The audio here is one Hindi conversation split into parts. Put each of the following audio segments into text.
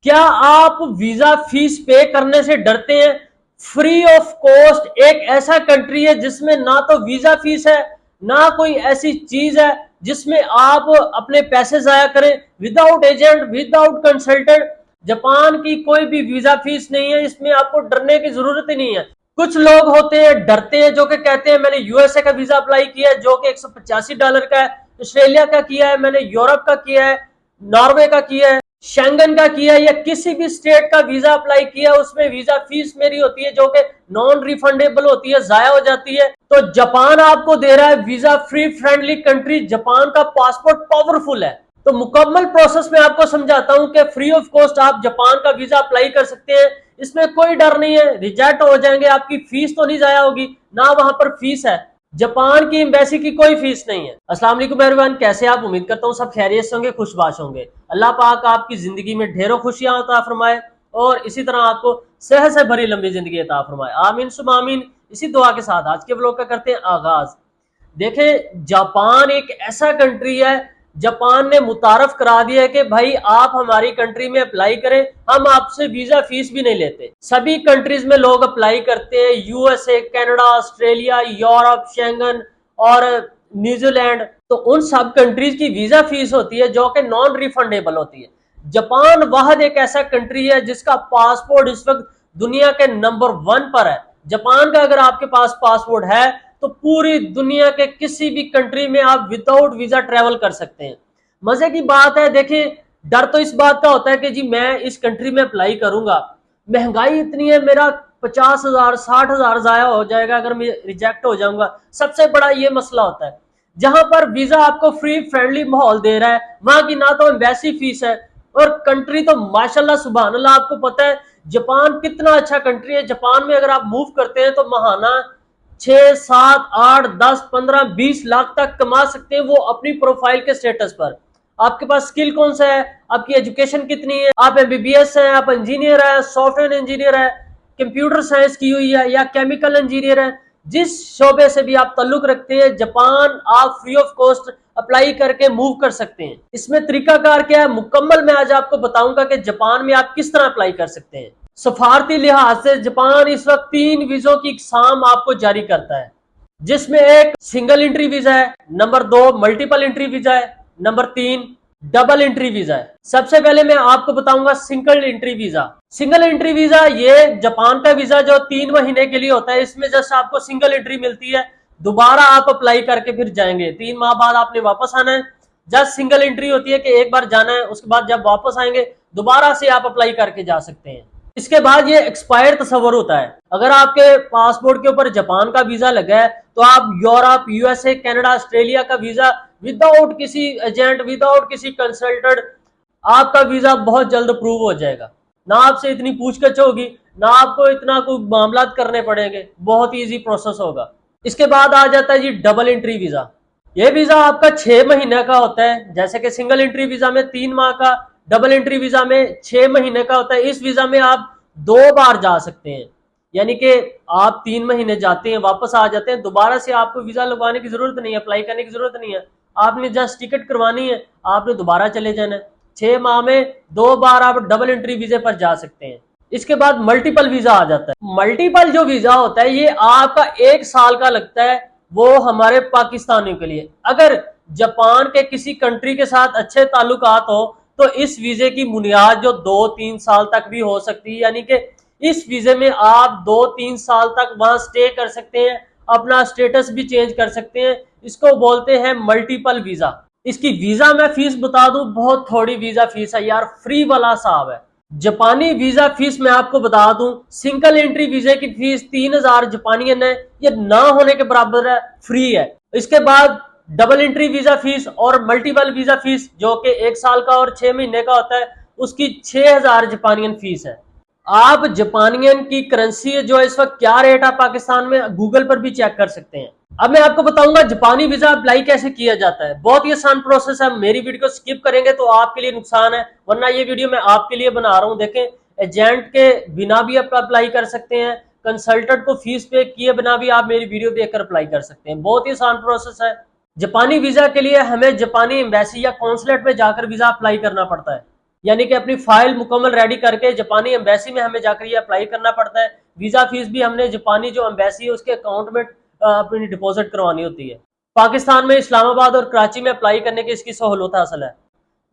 क्या आप वीजा फीस पे करने से डरते हैं? फ्री ऑफ कॉस्ट एक ऐसा कंट्री है जिसमें ना तो वीजा फीस है, ना कोई ऐसी चीज है जिसमें आप अपने पैसे जाया करें। Without agent, without consultant, Japan की कोई भी वीजा फीस नहीं है। इसमें आपको डरने की जरूरत ही नहीं है। कुछ लोग होते हैं, डरते हैं, जो कि कहते हैं मैंने यूएसए का वीजा अप्लाई किया है जो कि $185 का है, ऑस्ट्रेलिया का किया है, मैंने यूरोप का किया है, नॉर्वे का किया है, शेंगन का किया है, या किसी भी स्टेट का वीजा अप्लाई किया, उसमें वीजा फीस मेरी होती है जो कि नॉन रिफंडेबल होती है, जाया हो जाती है। तो जापान आपको दे रहा है visa free friendly country. Japan का पासपोर्ट पावरफुल है। तो मुकम्मल प्रोसेस में आपको समझाता हूं कि फ्री ऑफ कॉस्ट आप जापान का वीजा अप्लाई कर सकते हैं। इसमें कोई डर नहीं है, रिजेक्ट हो जाएंगे, आपकी फीस तो नहीं जाया होगी, ना वहां पर फीस है। जापान की एम्बेसी की कोई फीस नहीं है। अस्सलाम वालेकुम एवरीवन, कैसे आप? उम्मीद करता हूँ सब खैरियत से होंगे, खुशबाश होंगे। अल्लाह पाक आपकी जिंदगी में ढेरों खुशियां अता फरमाए और इसी तरह आपको सेहत से भरी लंबी जिंदगी अता फरमाए। आमीन सुम आमीन। इसी दुआ के साथ आज के व्लॉग का करते हैं आगाज। देखें, जापान एक ऐसा कंट्री है, जापान ने मुतारफ करा दिया है कि भाई आप हमारी कंट्री में अप्लाई करें, हम आपसे वीजा फीस भी नहीं लेते। सभी कंट्रीज में लोग अप्लाई करते हैं, USA, Canada, Australia, Europe, Schengen और न्यूजीलैंड। तो उन सब कंट्रीज की वीजा फीस होती है जो कि नॉन रिफंडेबल होती है। जापान वाहद एक ऐसा कंट्री है जिसका पासपोर्ट इस वक्त दुनिया के नंबर 1 पर है। जापान का अगर आपके पास पासपोर्ट है तो पूरी दुनिया के किसी भी कंट्री में आप विदाउट वीजा ट्रेवल कर सकते हैं। मजे की बात है, देखिए, डर तो इस बात का होता है कि जी मैं इस कंट्री में अप्लाई करूंगा, महंगाई इतनी है, मेरा 50,000 60,000 जाया हो जाएगा अगर मैं रिजेक्ट हो जाऊंगा। सबसे बड़ा ये मसला होता है। जहां पर वीजा आपको फ्री फ्रेंडली माहौल दे रहा है, वहां की ना तो एम्बेसी फीस है और कंट्री तो माशाल्लाह सुभान अल्लाह। आपको पता है जापान कितना अच्छा कंट्री है। जापान में अगर आप मूव करते हैं तो महाना 6 7 8 10 15 20 लाख तक कमा सकते हैं, वो अपनी प्रोफाइल के स्टेटस पर। आपके पास स्किल कौन सा है, आपकी एजुकेशन कितनी है, आप एमबीबीएस हैं, आप इंजीनियर है, सॉफ्टवेयर इंजीनियर है, कंप्यूटर साइंस की हुई है या केमिकल इंजीनियर है, जिस शोबे से भी आप ताल्लुक रखते हैं, जापान आप फ्री ऑफ कॉस्ट अप्लाई करके मूव कर सकते हैं। इसमें तरीकाकार क्या है, मुकम्मल मैं आज आपको बताऊंगा कि जापान में आप किस तरह अप्लाई कर सकते हैं। सफारती लिहाज से जापान इस वक्त 3 वीजों की इकसाम आपको जारी करता है, जिसमें एक सिंगल एंट्री वीजा है, नंबर 2 मल्टीपल एंट्री वीजा है, नंबर 3 डबल एंट्री वीजा है। सबसे पहले मैं आपको बताऊंगा single entry visa. Single entry visa ये जापान का वीजा जो 3 महीने के लिए होता है, इसमें जस्ट आपको सिंगल एंट्री मिलती है, दोबारा आप अप्लाई करके फिर जाएंगे, 3 माह बाद आपने वापस आना है। जस्ट सिंगल एंट्री होती है कि एक बार जाना है, उसके बाद जब वापस आएंगे दोबारा से आप अप्लाई करके जा सकते हैं। इसके बाद ये एक्सपायर तस्वर होता है। अगर आपके पासपोर्ट के ऊपर जापान का वीजा लगा है तो आप यूरोप, यूएसए, कनाडा, ऑस्ट्रेलिया का वीजा विदाउट किसी एजेंट, विदाउट किसी कंसल्टेंट आपका वीजा बहुत जल्द अप्रूव हो जाएगा। ना आपसे इतनी पूछताछ होगी, ना आपको इतना कोई मामला करने पड़ेंगे, बहुत इजी प्रोसेस होगा। इसके बाद आ जाता है जी डबल एंट्री वीजा। ये वीजा आपका 6 महीने का होता है, जैसे कि सिंगल एंट्री वीजा में 3 माह का, डबल एंट्री वीजा में 6 महीने का होता है। इस वीजा में आप 2 बार जा सकते हैं, यानी कि आप 3 महीने जाते हैं, वापस आ जाते हैं, दोबारा से आपको वीजा लगवाने की जरूरत नहीं है, अप्लाई करने की जरूरत नहीं है। आपने जस्ट टिकट करवानी है, आपने दोबारा चले जाना है। 6 माह में 2 बार आप डबल एंट्री वीजे पर जा सकते हैं। इसके बाद मल्टीपल वीजा आ जाता है। मल्टीपल जो वीजा होता है ये आपका 1 साल का लगता है, वो हमारे पाकिस्तानियों के लिए। अगर जापान के किसी कंट्री के साथ अच्छे ताल्लुकात हो तो इस वीजे की बुनियाद जो 2-3 साल तक भी हो सकती है, यानी कि इस वीजे में आप 2-3 साल तक वहां स्टे कर सकते हैं, अपना स्टेटस भी चेंज कर सकते हैं। इसको बोलते हैं मल्टीपल वीजा। इसकी वीजा मैं फीस बता दूं, बहुत थोड़ी वीजा फीस है यार, फ्री वाला साहब है। जापानी वीजा फीस मैं आपको बता दूं, सिंगल एंट्री वीजे की फीस 3,000 जापानी है, ये ना होने के बराबर है, फ्री है। इसके बाद डबल एंट्री वीजा फीस और मल्टीपल वीजा फीस जो कि 1 साल का और 6 महीने का होता है, उसकी 6,000 जापानियन फीस है। आप जापानियन की करेंसी जो इस वक्त क्या रेट है पाकिस्तान में, गूगल पर भी चेक कर सकते हैं। अब मैं आपको बताऊंगा जापानी वीजा अप्लाई कैसे किया जाता है। बहुत ही आसान प्रोसेस है, मेरी वीडियो को स्किप करेंगे तो आपके लिए नुकसान है, वरना ये वीडियो मैं आपके लिए बना रहा हूं। देखें, एजेंट के बिना भी आप अप्लाई कर सकते हैं, कंसल्टेंट को फीस पे किए बिना भी आप मेरी वीडियो देखकर अप्लाई कर सकते हैं। बहुत ही आसान प्रोसेस है। जापानी वीजा के लिए हमें जापानी एम्बेसी या कॉन्सुलेट में जाकर वीजा अप्लाई करना पड़ता है। यानी कि अपनी फाइल मुकम्मल रेडी करके जापानी एम्बेसी में हमें जाकर ये अप्लाई करना पड़ता है। वीजा फीस भी हमने जापानी जो एम्बेसी है उसके अकाउंट में अपनी डिपॉजिट करवानी होती है। पाकिस्तान में इस्लामाबाद और कराची में अप्लाई करने की इसकी सहूलत हासिल है।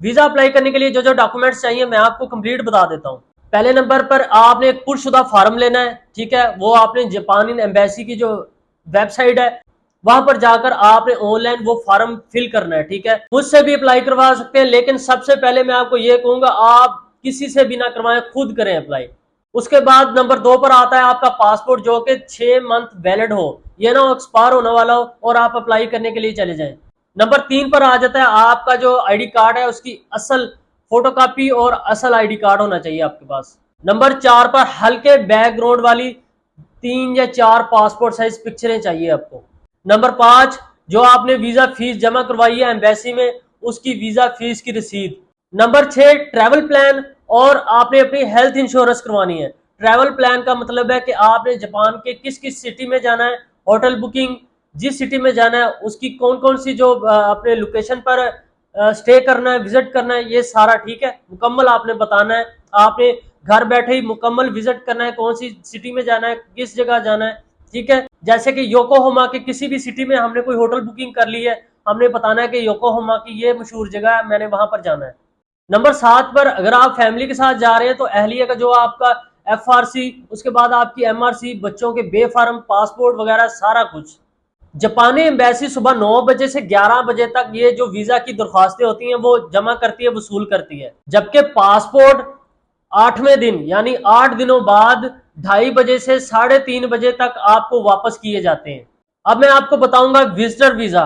वीजा अप्लाई करने के लिए जो जो डॉक्यूमेंट्स चाहिए मैं आपको कंप्लीट बता देता हूँ। पहले नंबर पर आपने एक पुरशुदा फार्म लेना है, ठीक है। वो आपने जापानी एम्बेसी की जो वेबसाइट है वहां पर जाकर आपने ऑनलाइन वो फॉर्म फिल करना है, ठीक है। मुझसे भी अप्लाई करवा सकते हैं, लेकिन सबसे पहले मैं आपको ये कहूंगा आप किसी से भी ना करवाएं, खुद करें अप्लाई। उसके बाद नंबर 2 पर आता है आपका पासपोर्ट, जो कि 6 मंथ वैलिड हो, ये ना एक्सपायर होने वाला हो और आप अप्लाई करने के लिए चले जाएं। नंबर 3 पर आ जाता है आपका जो आईडी कार्ड है उसकी असल फोटोकॉपी और असल आईडी कार्ड होना चाहिए आपके पास। नंबर 4 पर हल्के बैकग्राउंड वाली 3 या 4 पासपोर्ट साइज पिक्चरें चाहिए आपको। नंबर 5 जो आपने वीजा फीस जमा करवाई है एम्बेसी में उसकी वीजा फीस की रसीद। नंबर 6 ट्रैवल प्लान और आपने अपनी हेल्थ इंश्योरेंस करवानी है। ट्रैवल प्लान का मतलब है कि आपने जापान के किस किस सिटी में जाना है, होटल बुकिंग, जिस सिटी में जाना है उसकी कौन कौन सी जो अपने लोकेशन पर स्टे करना है, विजिट करना है, ये सारा ठीक है मुकम्मल आपने बताना है। आपने घर बैठे ही मुकम्मल विजिट करना है, कौन सी सिटी में जाना है, किस जगह जाना है, ठीक है। जैसे कि योकोहामा के किसी भी सिटी में हमने कोई होटल बुकिंग कर ली है, हमने बताना है कि योकोहामा की ये मशहूर जगह है, मैंने वहां पर जाना है। नंबर 7 पर अगर आप फैमिली के साथ जा रहे हैं तो अहलिया का जो आपका FRC, उसके बाद आपकी MRC, बच्चों के बे फार्म, पासपोर्ट वगैरह सारा कुछ। जापानी एम्बेसी सुबह 9 बजे से 11 बजे तक ये जो वीजा की दरख्वास्तें होती हैं वो जमा करती है, वसूल करती है। जबकि पासपोर्ट 8वें दिन यानी 8 दिनों बाद 2:30 बजे से 3:30 बजे तक आपको वापस किए जाते हैं। अब मैं आपको बताऊंगा विजिटर वीजा,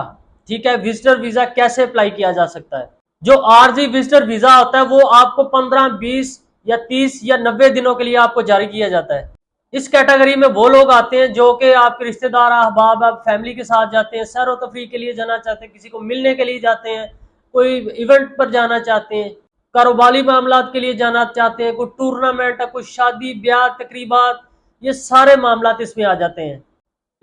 ठीक है। विजिटर वीजा कैसे अप्लाई किया जा सकता है। जो आरजी विजिटर वीजा होता है वो आपको 15, 20 या 30 या 90 दिनों के लिए आपको जारी किया जाता है। इस कैटेगरी में वो लोग आते हैं जो कि आपके रिश्तेदार, अहबाब, आप फैमिली के साथ जाते हैं, सैर व तफरीह के लिए जाना चाहते हैं, किसी को मिलने के लिए जाते हैं, कोई इवेंट पर जाना चाहते हैं, कारोबारी मामलात के लिए जाना चाहते हैं, कोई टूर्नामेंट है, कोई शादी ब्याह तकरीबात, ये सारे मामलात इसमें आ जाते हैं।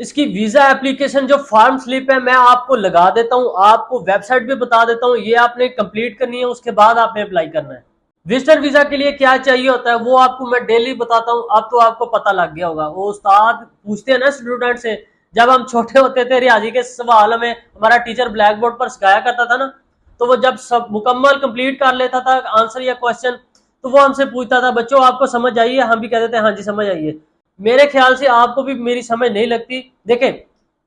इसकी वीजा एप्लीकेशन जो फॉर्म स्लिप है मैं आपको लगा देता हूँ, आपको वेबसाइट भी बता देता हूँ, ये आपने कंप्लीट करनी है, उसके बाद आपने अप्लाई करना है। विजिटर वीजा के लिए क्या चाहिए होता है वो आपको मैं डेली बताता हूँ, अब तो आपको पता लग गया होगा। वो उस्ताद पूछते हैं ना स्टूडेंट से, जब हम छोटे होते थे रियाजी के सवाल में हमारा टीचर ब्लैक बोर्ड पर सिखाया करता था ना, तो वो जब सब मुकम्मल कंप्लीट कर लेता था आंसर या क्वेश्चन, तो वो हमसे पूछता था बच्चों आपको समझ आई है, हम भी कहते थे हाँ जी समझ आई है। मेरे ख्याल से आपको भी मेरी समझ नहीं लगती। देखें,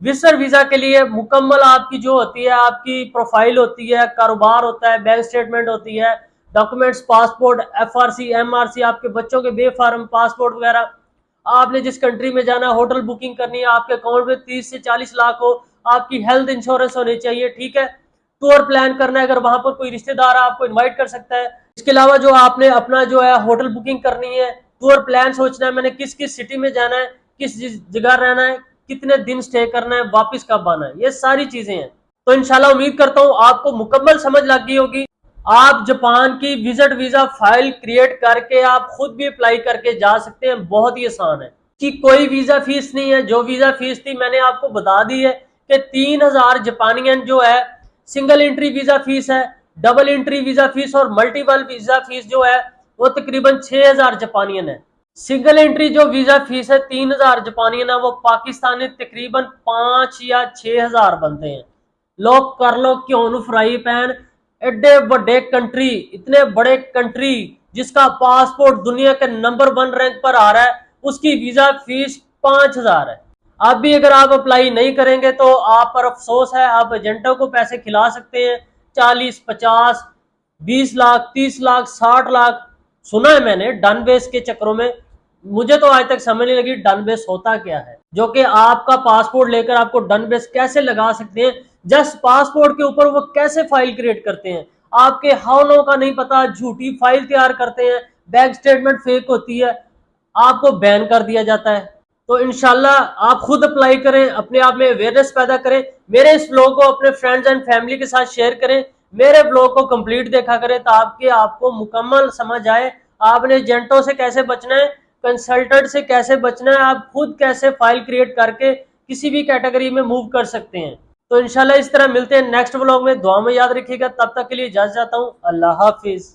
विजिटर वीजा के लिए मुकम्मल आपकी जो होती है, आपकी प्रोफाइल होती है, कारोबार होता है, बैंक स्टेटमेंट होती है, डॉक्यूमेंट्स, पासपोर्ट, FRC, MRC, आपके बच्चों के बे फार्म, पासपोर्ट वगैरह, आपने जिस कंट्री में जाना, होटल बुकिंग करनी है, आपके अकाउंट में 30 से 40 लाख हो, आपकी हेल्थ इंश्योरेंस होनी चाहिए, ठीक है। टूर प्लान करना है, अगर वहां पर कोई रिश्तेदार आपको इन्वाइट कर सकता है। इसके अलावा जो आपने अपना जो है होटल बुकिंग करनी है, टूर प्लान सोचना है, मैंने किस किस सिटी में जाना है, किस जगह रहना है, कितने दिन स्टे करना है, वापस कब आना है, ये सारी चीजें हैं। तो इंशाल्लाह उम्मीद करता हूं आपको मुकम्मल समझ लग गई होगी। आप जापान की विजिट वीजा फाइल क्रिएट करके आप खुद भी अप्लाई करके जा सकते हैं, बहुत ही आसान है कि कोई वीजा फीस नहीं है। जो वीजा फीस थी मैंने आपको बता दी है कि 3000 जापानियन जो है सिंगल एंट्री वीजा फीस है, डबल एंट्री वीजा फीस और मल्टीपल वीजा फीस जो है वो तकरीबन 6000 जापानियन है। सिंगल एंट्री जो वीजा फीस है 3000 जापानियन है, वो पाकिस्तानी तकरीबन 5 या 6000 बनते हैं। लोग कर लो क्यों फ्राई पैन, एडे बड़े कंट्री, इतने बड़े कंट्री जिसका पासपोर्ट दुनिया के नंबर 1 रैंक पर आ रहा है, उसकी वीजा फीस 5000 है। अब भी अगर आप अप्लाई नहीं करेंगे तो आप पर अफसोस है, आप एजेंटों को पैसे खिला सकते हैं 40, 50, 20 लाख, 30 लाख, 60 लाख। सुना है मैंने डन बेस के चक्करों में, मुझे तो आज तक समझ नहीं लगी डन बेस होता क्या है, जो कि आपका पासपोर्ट लेकर आपको डन बेस कैसे लगा सकते हैं, जस्ट पासपोर्ट के ऊपर वो कैसे फाइल क्रिएट करते हैं, आपके हावलों का नहीं पता, झूठी फाइल तैयार करते हैं, बैंक स्टेटमेंट फेक होती है, आपको बैन कर दिया जाता है। तो इंशाल्लाह आप खुद अप्लाई करें, अपने आप में अवेयरनेस पैदा करें, मेरे इस ब्लॉग को अपने फ्रेंड्स एंड फैमिली के साथ शेयर करें, मेरे ब्लॉग को कंप्लीट देखा करें ताकि आपको मुकम्मल समझ आए आपने एजेंटों से कैसे बचना है, कंसल्टेंट से कैसे बचना है, आप खुद कैसे फाइल क्रिएट करके किसी भी कैटेगरी में मूव कर सकते हैं। तो इंशाल्लाह इस तरह मिलते हैं नेक्स्ट व्लॉग में, दुआ में याद रखिएगा। तब तक के लिए इजाजत चाहता हूँ, अल्लाह हाफिज।